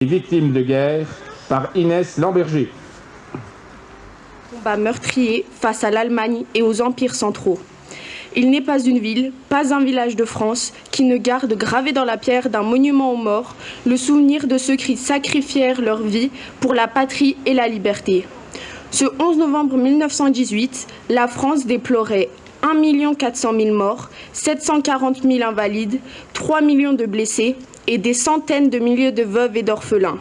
Victimes de guerre par Inès Lamberger. Combat meurtrier face à l'Allemagne et aux empires centraux. Il n'est pas une ville, pas un village de France qui ne garde gravé dans la pierre d'un monument aux morts le souvenir de ceux qui sacrifièrent leur vie pour la patrie et la liberté. Ce 11 novembre 1918, la France déplorait 1 400 000 morts, 740 000 invalides, 3 millions de blessés et des centaines de milliers de veuves et d'orphelins.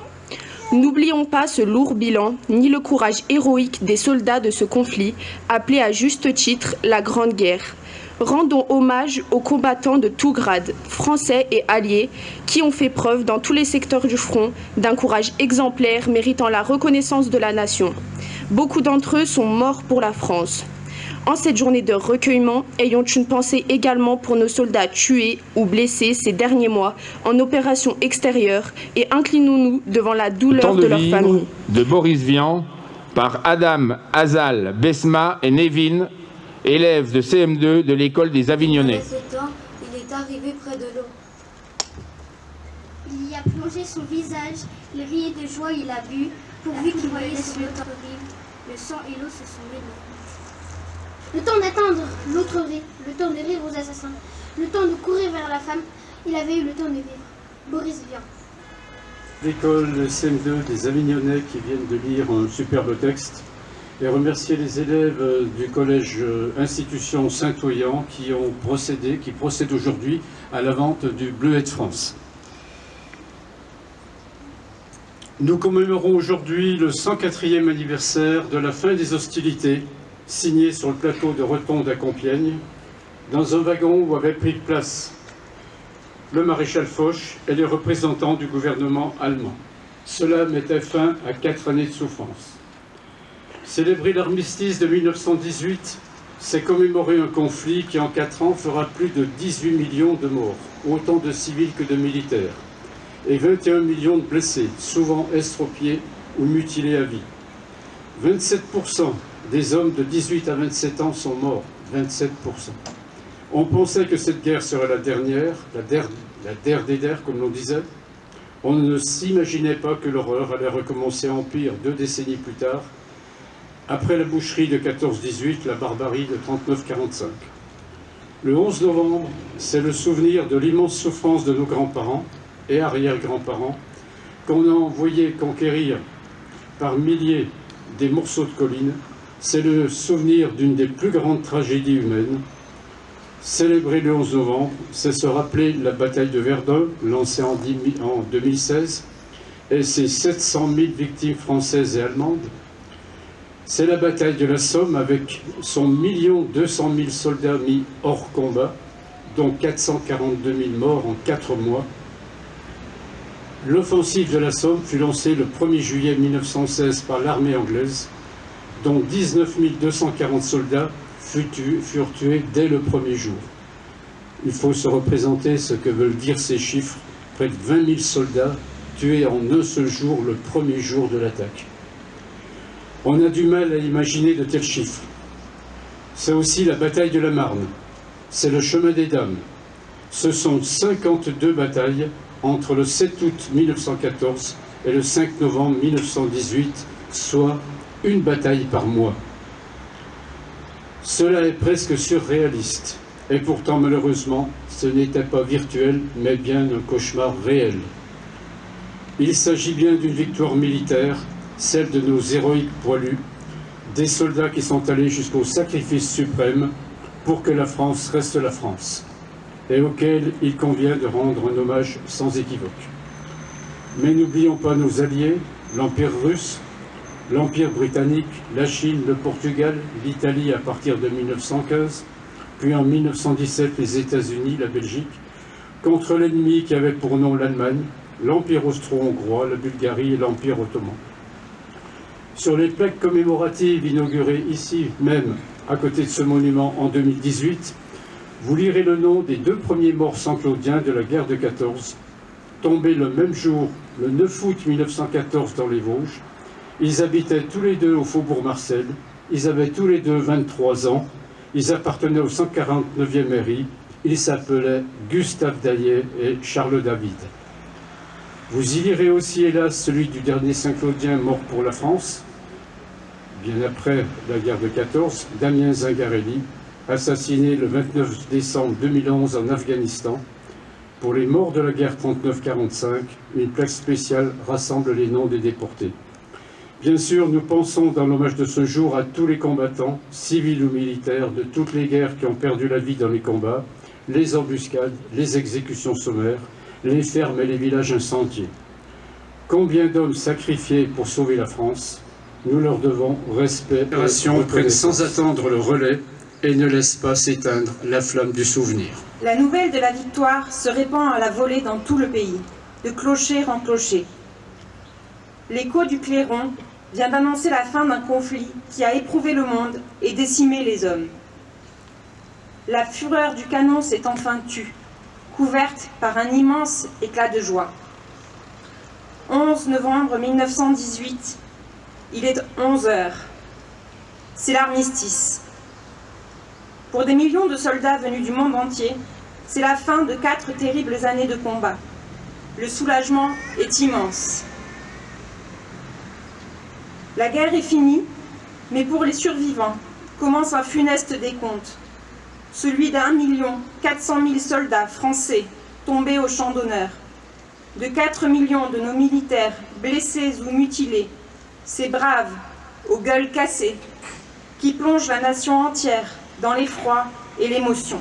N'oublions pas ce lourd bilan, ni le courage héroïque des soldats de ce conflit, appelé à juste titre la Grande Guerre. Rendons hommage aux combattants de tout grade, français et alliés, qui ont fait preuve dans tous les secteurs du front d'un courage exemplaire méritant la reconnaissance de la nation. Beaucoup d'entre eux sont morts pour la France. En cette journée de recueillement, ayons une pensée également pour nos soldats tués ou blessés ces derniers mois en opération extérieure et inclinons-nous devant la douleur de leur famille. De Boris Vian par Adam Azal Besma et Nevin, élèves de CM2 de l'école des Avignonnais. Il est arrivé près de l'eau. Il y a plongé son visage, il riait de joie, il a bu, pourvu qu'il voyait sur le temps horrible. Le sang et l'eau se sont mêlés. Le temps d'attendre, l'autre rit, le temps de rire aux assassins, le temps de courir vers la femme, il avait eu le temps de vivre. Boris Vian. L'école CM2 des Avignonnais qui viennent de lire un superbe texte et remercier les élèves du collège institution Saint-Oyan qui procèdent aujourd'hui à la vente du Bleuet de France. Nous commémorons aujourd'hui le 104e anniversaire de la fin des hostilités, signé sur le plateau de Rotonde à Compiègne, dans un wagon où avaient pris place le maréchal Foch et les représentants du gouvernement allemand. Cela mettait fin à 4 années de souffrance. Célébrer l'armistice de 1918, c'est commémorer un conflit qui en 4 ans fera plus de 18 millions de morts, autant de civils que de militaires, et 21 millions de blessés, souvent estropiés ou mutilés à vie. 27% des hommes de 18 à 27 ans sont morts, 27%. On pensait que cette guerre serait la dernière, la der des der, comme l'on disait. On ne s'imaginait pas que l'horreur allait recommencer en pire 2 décennies plus tard, après la boucherie de 14-18, la barbarie de 39-45. Le 11 novembre, c'est le souvenir de l'immense souffrance de nos grands-parents et arrière-grands-parents qu'on a envoyé conquérir par milliers des morceaux de collines. C'est le souvenir d'une des plus grandes tragédies humaines. Célébrer le 11 novembre, c'est se rappeler la bataille de Verdun, lancée en 2016, et ses 700 000 victimes françaises et allemandes. C'est la bataille de la Somme avec son 1 200 000 soldats mis hors combat, dont 442 000 morts en 4 mois. L'offensive de la Somme fut lancée le 1er juillet 1916 par l'armée anglaise, dont 19 240 soldats furent tués dès le premier jour. Il faut se représenter ce que veulent dire ces chiffres, près de 20 000 soldats tués en un seul jour, le premier jour de l'attaque. On a du mal à imaginer de tels chiffres. C'est aussi la bataille de la Marne, c'est le chemin des Dames. Ce sont 52 batailles entre le 7 août 1914 et le 5 novembre 1918, soit une bataille par mois. Cela est presque surréaliste, et pourtant malheureusement, ce n'était pas virtuel, mais bien un cauchemar réel. Il s'agit bien d'une victoire militaire, celle de nos héroïques poilus, des soldats qui sont allés jusqu'au sacrifice suprême pour que la France reste la France, et auquel il convient de rendre un hommage sans équivoque. Mais n'oublions pas nos alliés, l'Empire russe, l'Empire britannique, la Chine, le Portugal, l'Italie à partir de 1915, puis en 1917 les États-Unis, la Belgique, contre l'ennemi qui avait pour nom l'Allemagne, l'Empire austro-hongrois, la Bulgarie et l'Empire ottoman. Sur les plaques commémoratives inaugurées ici même, à côté de ce monument en 2018, vous lirez le nom des 2 premiers morts saint-claudiens de la guerre de 14, tombés le même jour, le 9 août 1914 dans les Vosges. Ils habitaient tous les deux au Faubourg Marcel, ils avaient tous les deux 23 ans, ils appartenaient au 149e RI, ils s'appelaient Gustave Daillet et Charles David. Vous y lirez aussi, hélas, celui du dernier Saint-Claudien mort pour la France, bien après la guerre de 14, Damien Zingarelli, assassiné le 29 décembre 2011 en Afghanistan. Pour les morts de la guerre 39-45, une plaque spéciale rassemble les noms des déportés. Bien sûr, nous pensons dans l'hommage de ce jour à tous les combattants, civils ou militaires, de toutes les guerres qui ont perdu la vie dans les combats, les embuscades, les exécutions sommaires, les fermes et les villages incendiés. Combien d'hommes sacrifiés pour sauver la France? Nous leur devons respect et reconnaissance. Prennent sans attendre le relais et ne laissent pas s'éteindre la flamme du souvenir. La nouvelle de la victoire se répand à la volée dans tout le pays, de clocher en clocher. L'écho du clairon vient d'annoncer la fin d'un conflit qui a éprouvé le monde et décimé les hommes. La fureur du canon s'est enfin tue, couverte par un immense éclat de joie. 11 novembre 1918, il est 11 heures. C'est l'armistice. Pour des millions de soldats venus du monde entier, c'est la fin de 4 terribles années de combat. Le soulagement est immense. La guerre est finie, mais pour les survivants commence un funeste décompte. Celui d'1 400 000 soldats français tombés au champ d'honneur, de 4 millions de nos militaires blessés ou mutilés, ces braves aux gueules cassées, qui plongent la nation entière dans l'effroi et l'émotion.